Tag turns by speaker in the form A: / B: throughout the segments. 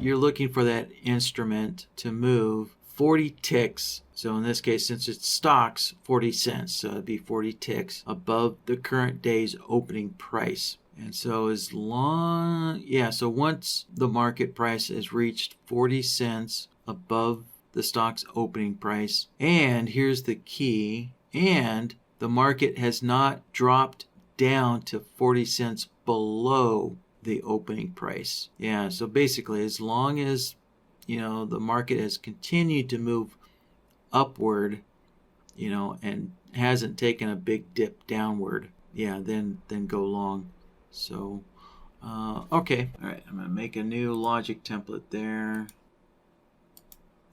A: you're looking for that instrument to move 40 ticks. So in this case, since it's stocks, 40 cents. So it'd be 40 ticks above the current day's opening price. And so so once the market price has reached 40 cents above the stock's opening price, and here's the key, and the market has not dropped down to 40 cents below the opening price. Yeah, so basically, as long as, the market has continued to move upward, and hasn't taken a big dip downward, then go long. So, okay. All right, I'm going to make a new logic template there.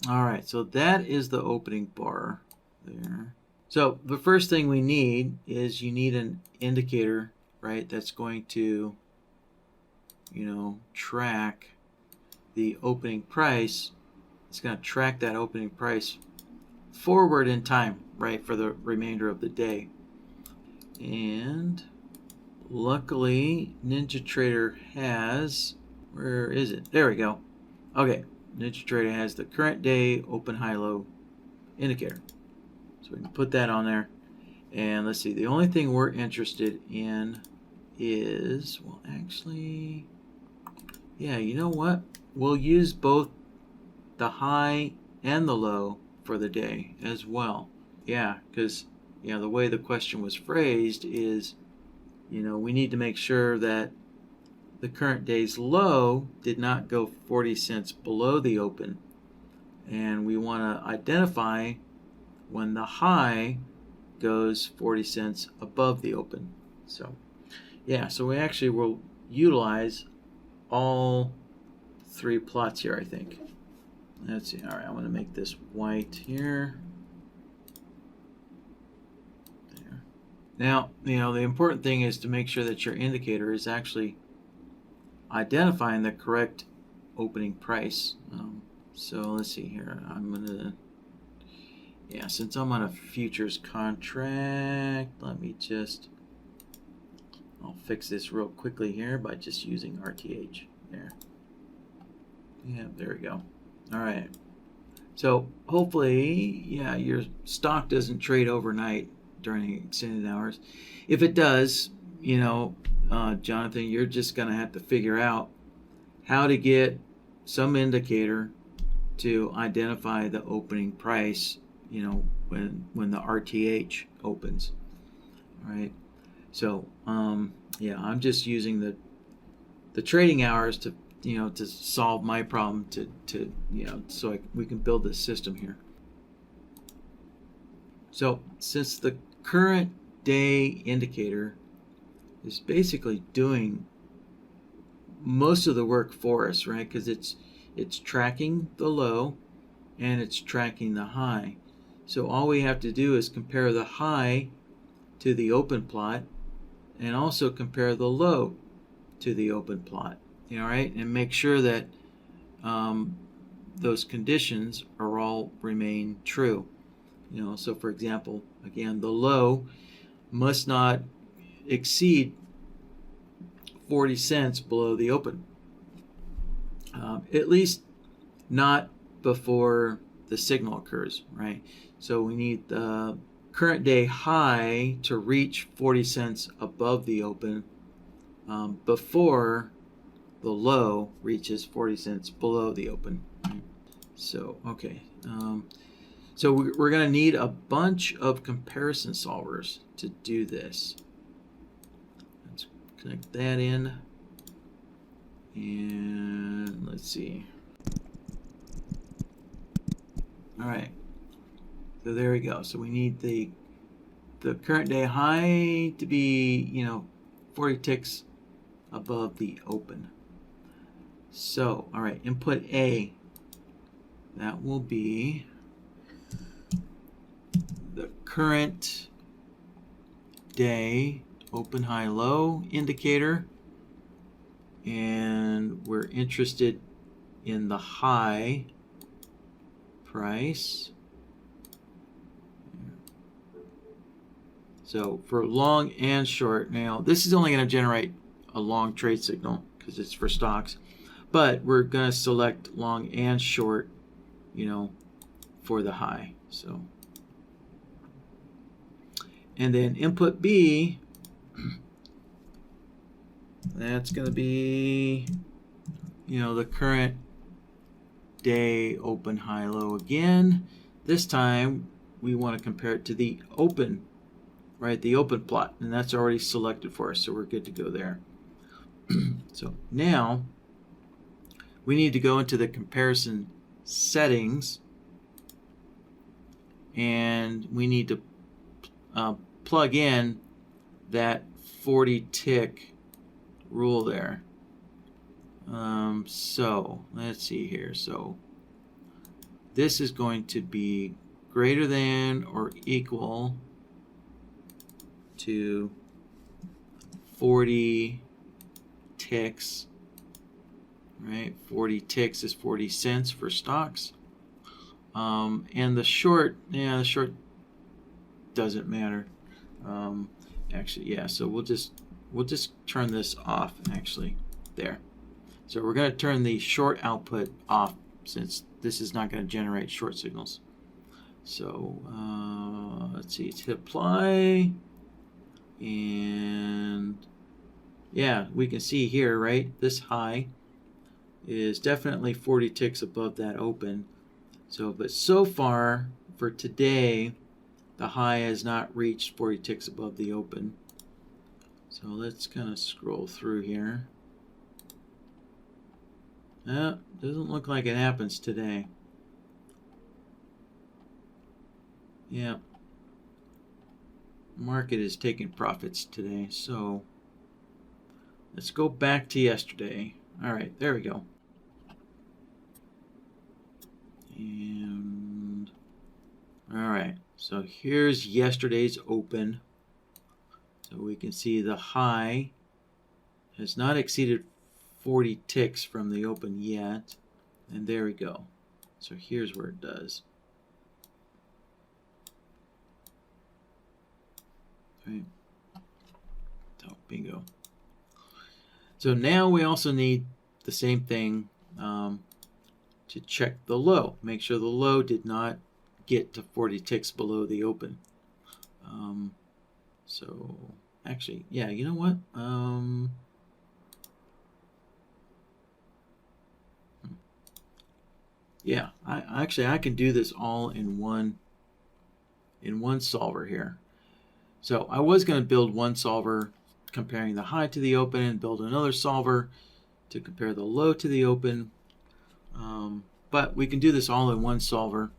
A: All right, so that is the opening bar there. So the first thing we need is you need an indicator, right, that's going to, track the opening price. It's going to track that opening price forward in time, right, for the remainder of the day. And luckily, NinjaTrader has, where is it? There we go. Okay, NinjaTrader has the current day open, high, low indicator. So we can put that on there. And let's see, the only thing we're interested in is, well, actually, you know what? We'll use both the high and the low for the day as well. Yeah, because, the way the question was phrased is, we need to make sure that the current day's low did not go 40 cents below the open. And we want to identify when the high goes 40 cents above the open. So, so we actually will utilize all three plots here, I think. Let's see. All right, I want to make this white here. There. Now, the important thing is to make sure that your indicator is actually identifying the correct opening price. So let's see here. I'm going to, since I'm on a futures contract, I'll fix this real quickly here by just using RTH there. There we go. All right. So hopefully, your stock doesn't trade overnight during extended hours. If it does, Jonathan, you're just going to have to figure out how to get some indicator to identify the opening price, when the RTH opens. All right. So, I'm just using the trading hours to solve my problem so we can build this system here. So, since the current day indicator is basically doing most of the work for us, right? Because it's tracking the low and it's tracking the high. So all we have to do is compare the high to the open plot and also compare the low to the open plot, right? And make sure that those conditions are all remain true. So for example, again, the low must not exceed 40 cents below the open. At least not before the signal occurs, right? So we need the current day high to reach 40 cents above the open before the low reaches 40 cents below the open. So, okay. So we're going to need a bunch of comparison solvers to do this. Let's connect that in. And let's see. All right. So there we go. So we need the current day high to be, 40 ticks above the open. So, all right, input A. That will be the current day open, high, low indicator. And we're interested in the high price. So for long and short, now this is only going to generate a long trade signal because it's for stocks. but we're going to select long and short, for the high. So, and then input B, that's going to be, the current day open, high, low again. This time we want to compare it to the open, right? The open plot, and that's already selected for us, so we're good to go there. So now we need to go into the comparison settings, and we need to plug in that 40 tick rule there. So let's see here. So this is going to be greater than or equal to 40 ticks, right? 40 ticks is 40 cents for stocks. And the short, the short doesn't matter. Actually, yeah, so we'll just turn this off, actually, there. So we're going to turn the short output off, since this is not going to generate short signals. So let's see, hit apply, and yeah, we can see here, right, this high is definitely 40 ticks above that open. So, but so far for today, the high has not reached 40 ticks above the open. So let's kind of scroll through here. Doesn't look like it happens today. Yeah. Market is taking profits today. So let's go back to yesterday. All right, there we go. And all right, so here's yesterday's open. So we can see the high has not exceeded 40 ticks from the open yet. And there we go. So here's where it does. Right. So bingo. So now we also need the same thing to check the low. Make sure the low did not get to 40 ticks below the open. So actually, yeah, you know what? Yeah, I can do this all in one solver here. So I was going to build one solver comparing the high to the open, and build another solver to compare the low to the open. But we can do this all in one solver,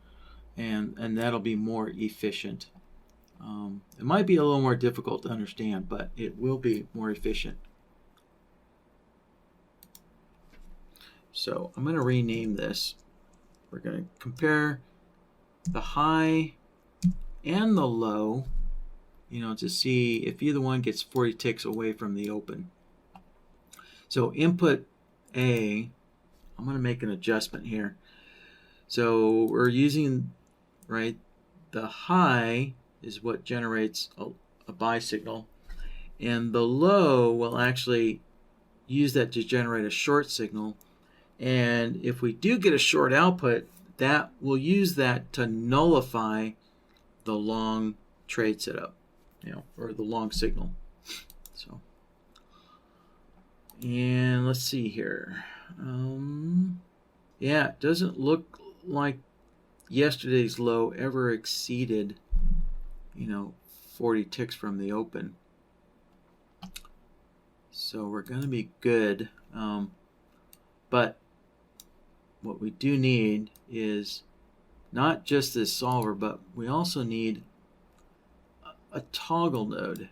A: and that'll be more efficient. It might be a little more difficult to understand, but it will be more efficient. So I'm going to rename this. We're going to compare the high and the low, to see if either one gets 40 ticks away from the open. So input A, I'm going to make an adjustment here. So we're using, right, the high is what generates a buy signal, and the low will actually use that to generate a short signal. And if we do get a short output, that will use that to nullify the long trade setup, or the long signal. So, and let's see here. Yeah, it doesn't look like yesterday's low ever exceeded, 40 ticks from the open. So we're going to be good. But what we do need is not just this solver, but we also need a toggle node.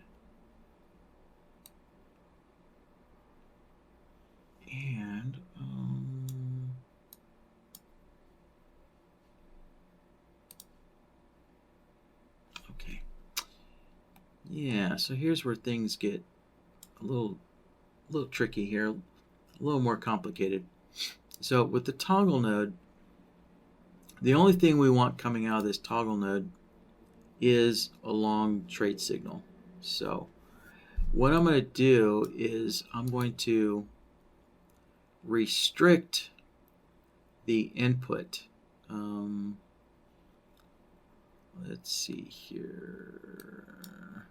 A: And okay, yeah. So here's where things get a little tricky here, a little more complicated. So with the toggle node, the only thing we want coming out of this toggle node is a long trade signal. So what I'm going to do is I'm going to restrict the input. Let's see here.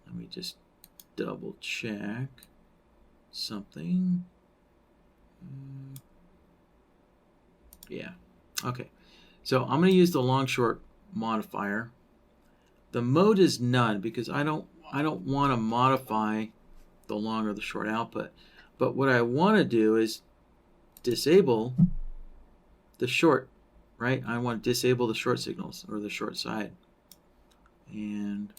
A: Let me just double check something. Yeah. Okay. So I'm going to use the long short modifier. The mode is none because I don't want to modify the long or the short output. But what I want to do is disable the short, right? I want to disable the short signals or the short side. And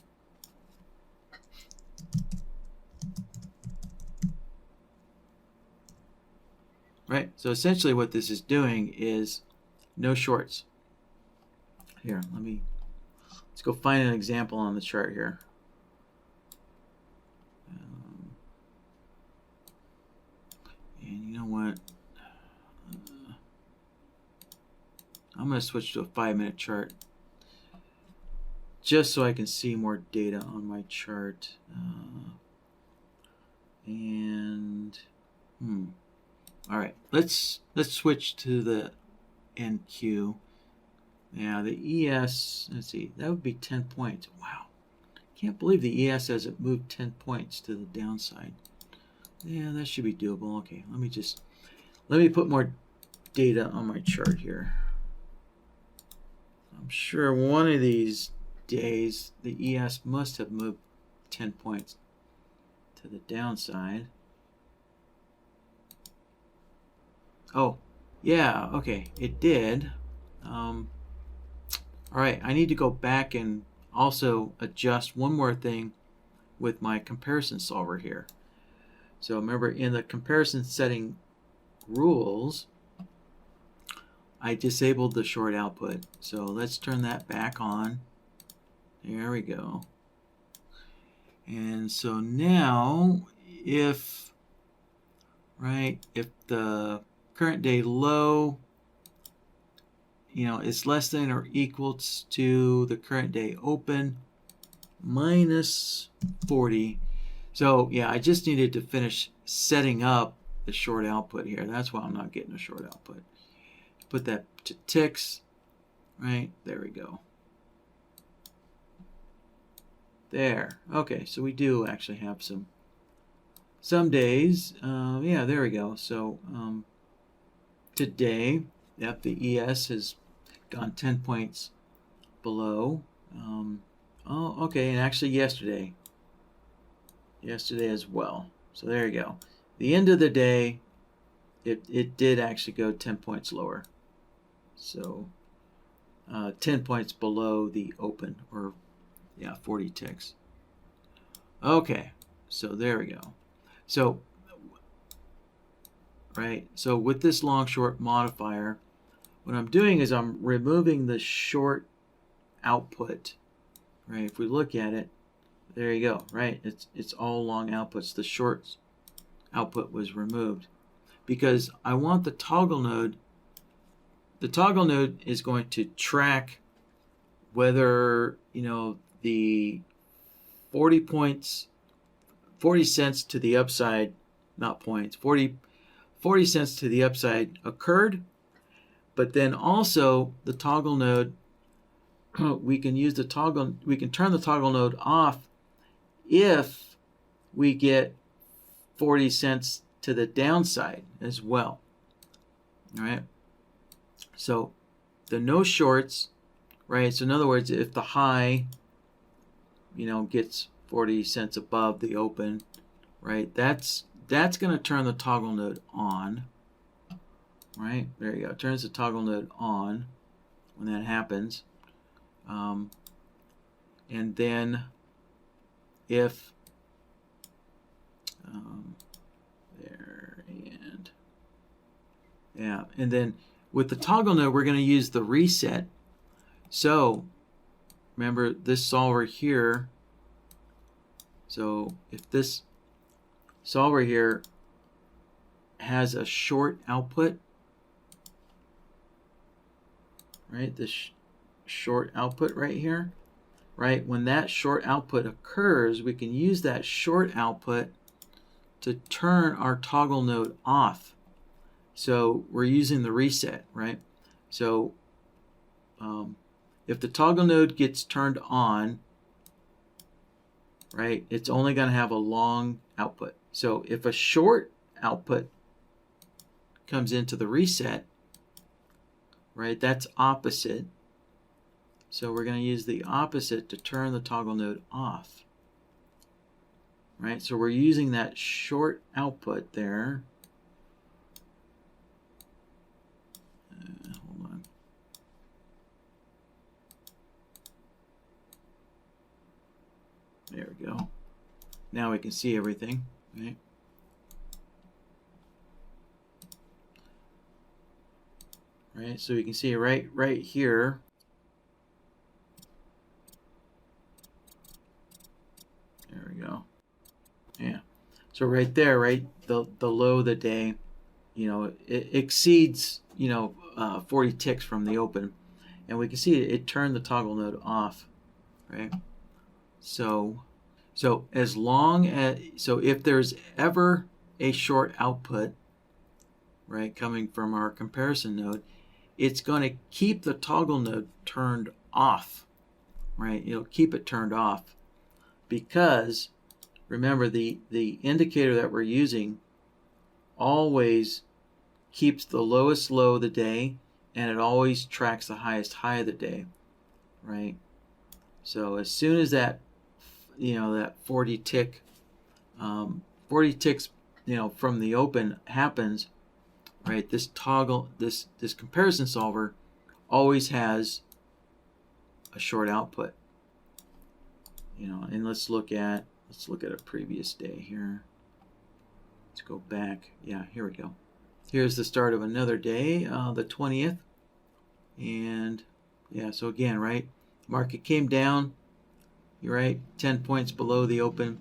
A: right, so essentially what this is doing is no shorts. Here, let's go find an example on the chart here. And you know what? I'm going to switch to a 5-minute chart just so I can see more data on my chart. All right, let's switch to the NQ. Yeah, the ES, let's see, that would be 10 points. Wow, can't believe the ES hasn't moved 10 points to the downside. Yeah, that should be doable. Okay, let me put more data on my chart here. I'm sure one of these days the ES must have moved 10 points to the downside. Oh, yeah, okay, it did. All right, I need to go back and also adjust one more thing with my comparison solver here. So remember, in the comparison setting rules, I disabled the short output. So let's turn that back on. There we go. And so now if the current day low, is less than or equal to the current day open minus 40. So yeah, I just needed to finish setting up the short output here. That's why I'm not getting a short output. Put that to ticks, right? There we go. There. Okay, so we do actually have some days. Yeah, there we go. So today, yep, the ES has gone 10 points below. Oh, okay, and actually yesterday as well. So there you go. The end of the day, it did actually go 10 points lower. So 10 points below the open, or yeah, 40 ticks. Okay, so there we go. So so with this long short modifier, what I'm doing is I'm removing the short output. Right, if we look at it, there you go. Right, it's all long outputs. The short output was removed because I want the toggle node. The toggle node is going to track whether the 40 cents to the upside, not points, 40 cents to the upside occurred, but then also the toggle node, we can turn the toggle node off if we get 40 cents to the downside as well. All right. So the no shorts, right? So in other words, if the high, gets 40 cents above the open, right? That's going to turn the toggle node on, right? There you go. It turns the toggle node on when that happens. And then if and then with the toggle node, we're going to use the reset. So remember this solver here. So if this solver here has a short output, right? This short output right here, right? When that short output occurs, we can use that short output to turn our toggle node off. So we're using the reset, right? So if the toggle node gets turned on, right, it's only going to have a long output. So if a short output comes into the reset, right, that's opposite. So we're going to use the opposite to turn the toggle node off. Right, so we're using that short output there. Hold on. There we go. Now we can see everything, right? Right, so you can see right here. There we go. Yeah. So right there, right, the low of the day, you know, it exceeds, 40 ticks from the open, and we can see it turned the toggle node off, right? So as long as, so if there's ever a short output, right, coming from our comparison node, it's going to keep the toggle node turned off, right? It'll keep it turned off because remember the indicator that we're using always keeps the lowest low of the day, and it always tracks the highest high of the day, right? So as soon as that, that 40 ticks, from the open happens, right? This toggle, this comparison solver always has a short output, and let's look at a previous day here. Let's go back. Yeah, here we go. Here's the start of another day, the 20th. And yeah, so again, right, market came down, you're right, 10 points below the open,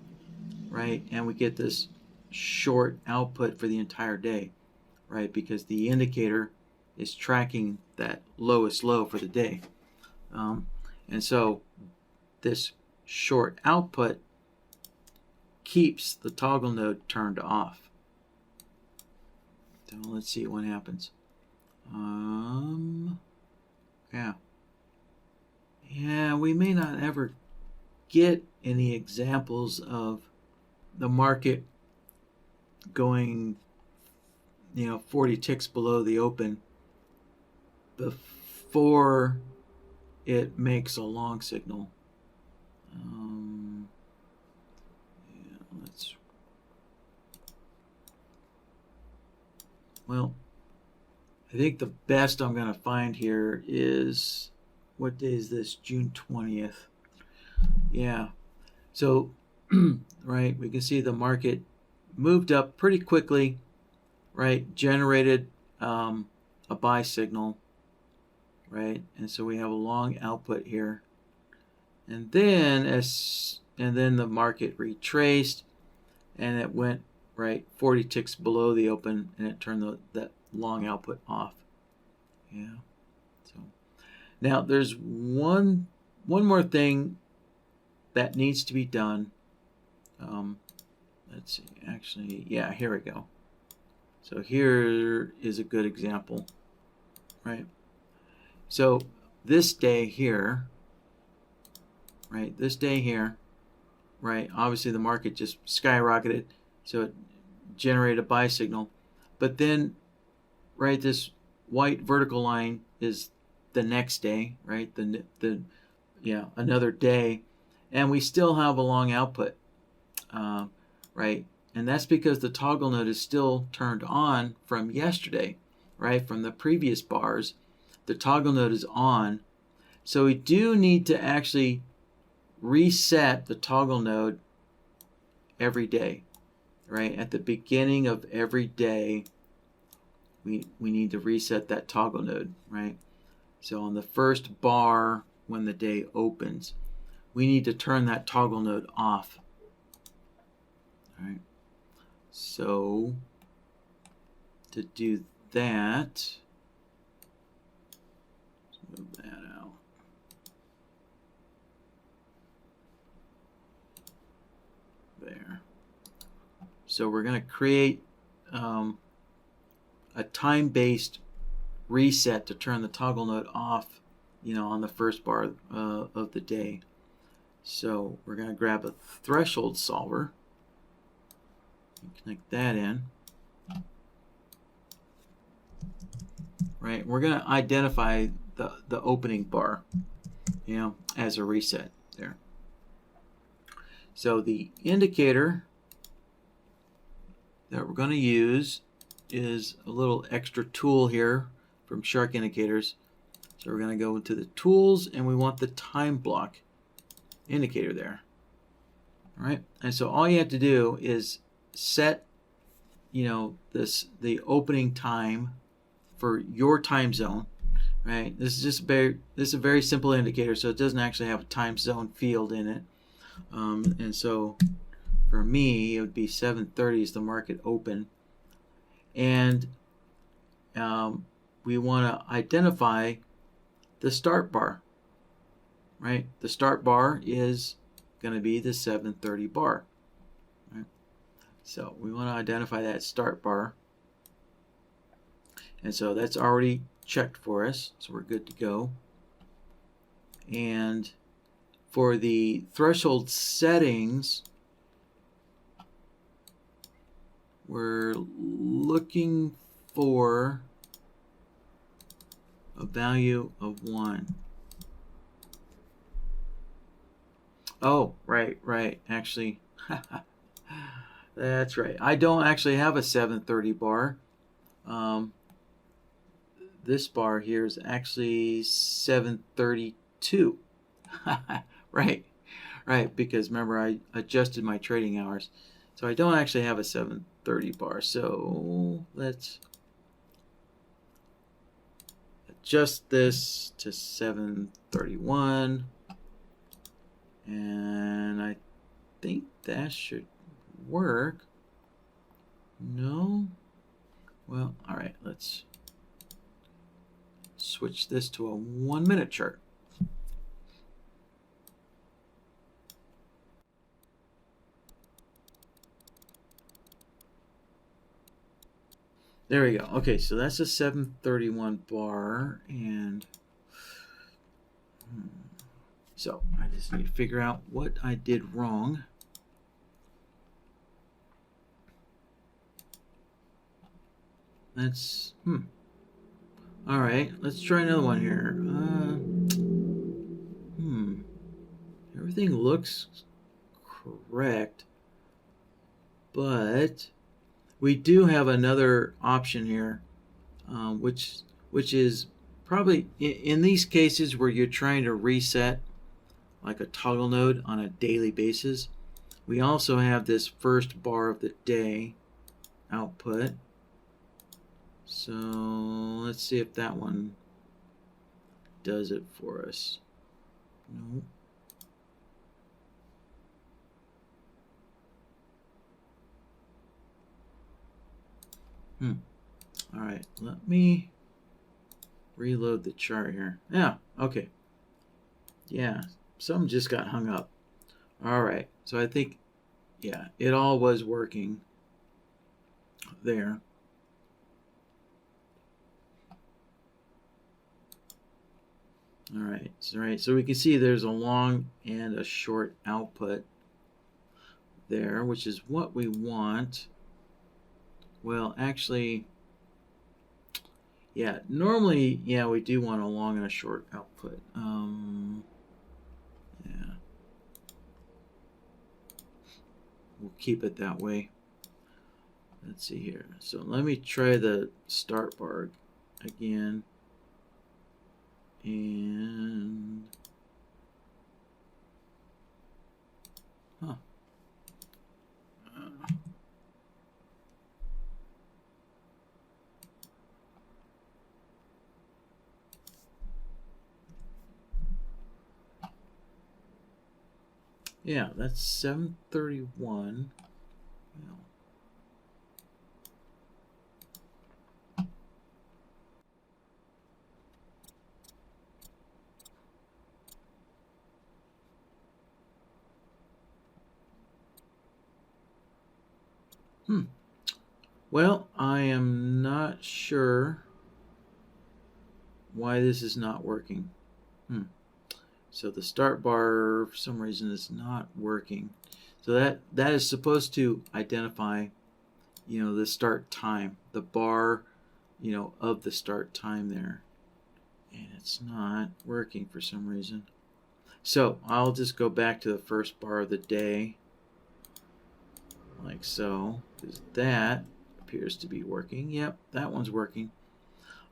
A: right, and we get this short output for the entire day, right, because the indicator is tracking that lowest low for the day. And so this short output keeps the toggle node turned off. So let's see what happens. Yeah, we may not ever get any examples of the market going 40 ticks below the open before it makes a long signal. Well, I think the best I'm going to find here is, what day is this? June 20th. Yeah. So, right, we can see the market moved up pretty quickly, right? Generated a buy signal, right? And so we have a long output here. And then the market retraced, and it went right 40 ticks below the open, and it turned that long output off. Yeah. So now there's one more thing that needs to be done. Let's see. Actually, yeah, here we go. So here is a good example, right? So this day here, right? This day here, right? Obviously the market just skyrocketed, so it generated a buy signal. But then, right, this white vertical line is the next day, right? Another day, and we still have a long output, right? And that's because the toggle node is still turned on from yesterday, right? From the previous bars, the toggle node is on. So we do need to actually reset the toggle node every day, right? At the beginning of every day, we need to reset that toggle node, right? So on the first bar when the day opens, we need to turn that toggle node off. All right. So to do that, let's move that out. There. So we're going to create a time-based reset to turn the toggle node off, on the first bar of the day. So we're going to grab a threshold solver, connect that in. Right, we're going to identify the opening bar, as a reset there. So the indicator that we're going to use is a little extra tool here from Shark Indicators. So we're going to go into the tools, and we want the time block indicator there. All right, and so all you have to do is set, the opening time for your time zone. Right, this is a very simple indicator, so it doesn't actually have a time zone field in it. And so for me, it would be 7:30 is the market open, and we want to identify the start bar. Right, the start bar is going to be the 7:30 bar. Right? So we want to identify that start bar, and so that's already checked for us, so we're good to go. And for the threshold settings, we're looking for a value of 1. Oh, right. Actually, that's right. I don't actually have a 7:30 bar. This bar here is actually 7:32. Right, because remember I adjusted my trading hours. So I don't actually have a 7:30 bar. So let's adjust this to 7:31. And I think that should work. No? Well, all right, let's switch this to a 1-minute chart. There we go. Okay, so that's a 7:31 bar, and so I just need to figure out what I did wrong. That's all right, let's try another one here. Everything looks correct, but we do have another option here, which is probably in these cases where you're trying to reset like a toggle node on a daily basis. We also have this first bar of the day output. So let's see if that one does it for us. No. All right, let me reload the chart here. Yeah, okay. Yeah, something just got hung up. All right, so I think, yeah, it all was working there. All right, so we can see there's a long and a short output there, which is what we want. Well, actually, yeah, normally, yeah, we do want a long and a short output. Yeah, we'll keep it that way. Let's see here. So let me try the start bar again. And yeah, that's 7:31. Well, I am not sure why this is not working. So the start bar, for some reason, is not working. So that is supposed to identify, the start time, the bar, of the start time there. And it's not working for some reason. So I'll just go back to the first bar of the day, like so, because that appears to be working. Yep, that one's working.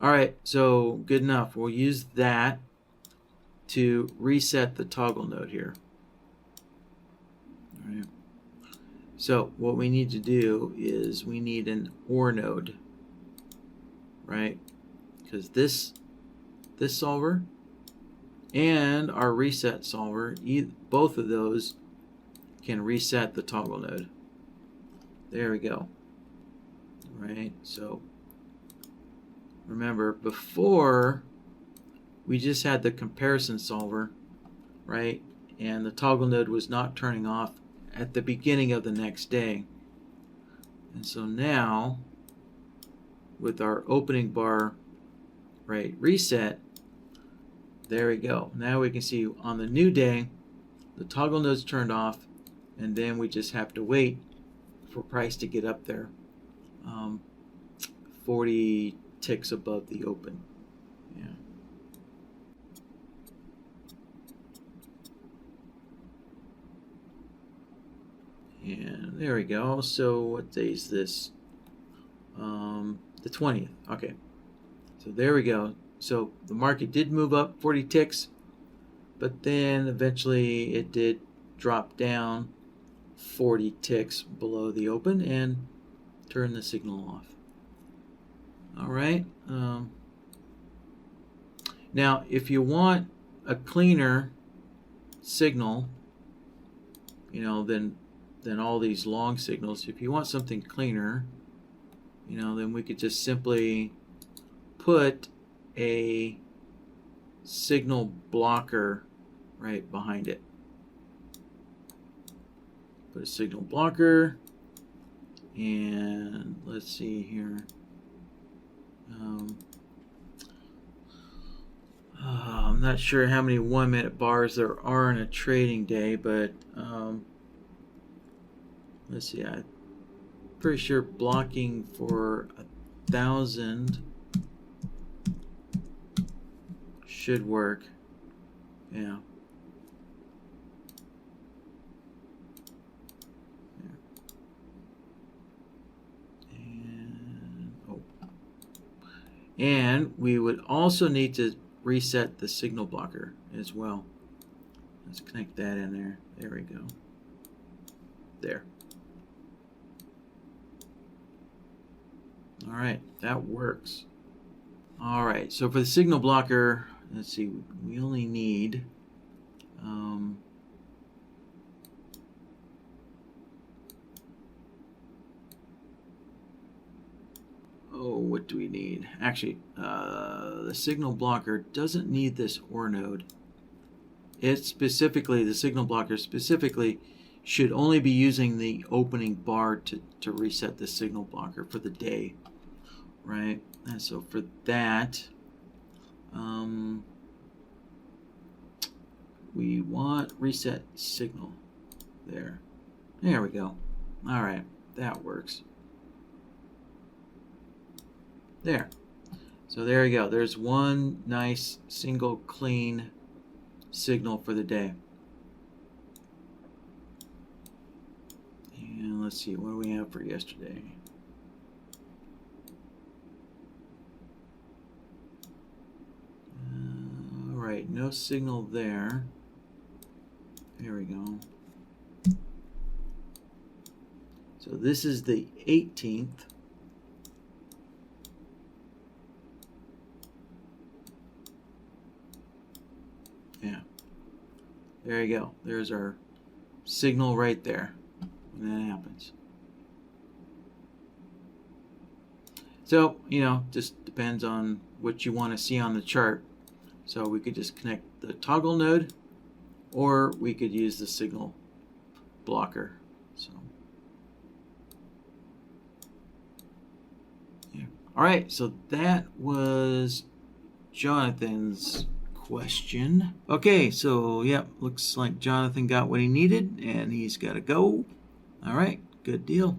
A: All right, so good enough. We'll use that to reset the toggle node here. All right. So what we need to do is we need an OR node, right? Because this solver and our reset solver, both of those can reset the toggle node. There we go. Right, so remember, before we just had the comparison solver, right? And the toggle node was not turning off at the beginning of the next day. And so now, with our opening bar, right, reset, there we go. Now we can see on the new day, the toggle node's turned off, and then we just have to wait for price to get up there, 40 ticks above the open. Yeah. And there we go. So what day is this? The 20th. Okay. So there we go. So the market did move up 40 ticks, but then eventually it did drop down 40 ticks below the open and turn the signal off. All right. Now, if you want a cleaner signal, than all these long signals, if you want something cleaner, then we could just simply put a signal blocker right behind it. Put a signal blocker, and let's see here. I'm not sure how many 1-minute bars there are in a trading day, but let's see. I'm pretty sure blocking for 1,000 should work. Yeah. And we would also need to reset the signal blocker as well. Let's connect that in there. There we go. There. All right, that works. All right, so for the signal blocker, let's see, we only need what do we need? Actually, the signal blocker doesn't need this OR node. The signal blocker specifically should only be using the opening bar to reset the signal blocker for the day, right? And so for that, we want reset signal there. There we go. All right, that works. There. So there you go. There's one nice single clean signal for the day. And let's see, what do we have for yesterday? All right, no signal there. There we go. So this is the 18th. Yeah. There you go. There's our signal right there when that happens. So, just depends on what you want to see on the chart. So we could just connect the toggle node, or we could use the signal blocker. So, All right, so that was Jonathan's question. Okay, so yep, looks like Jonathan got what he needed and he's got to go. All right, good deal.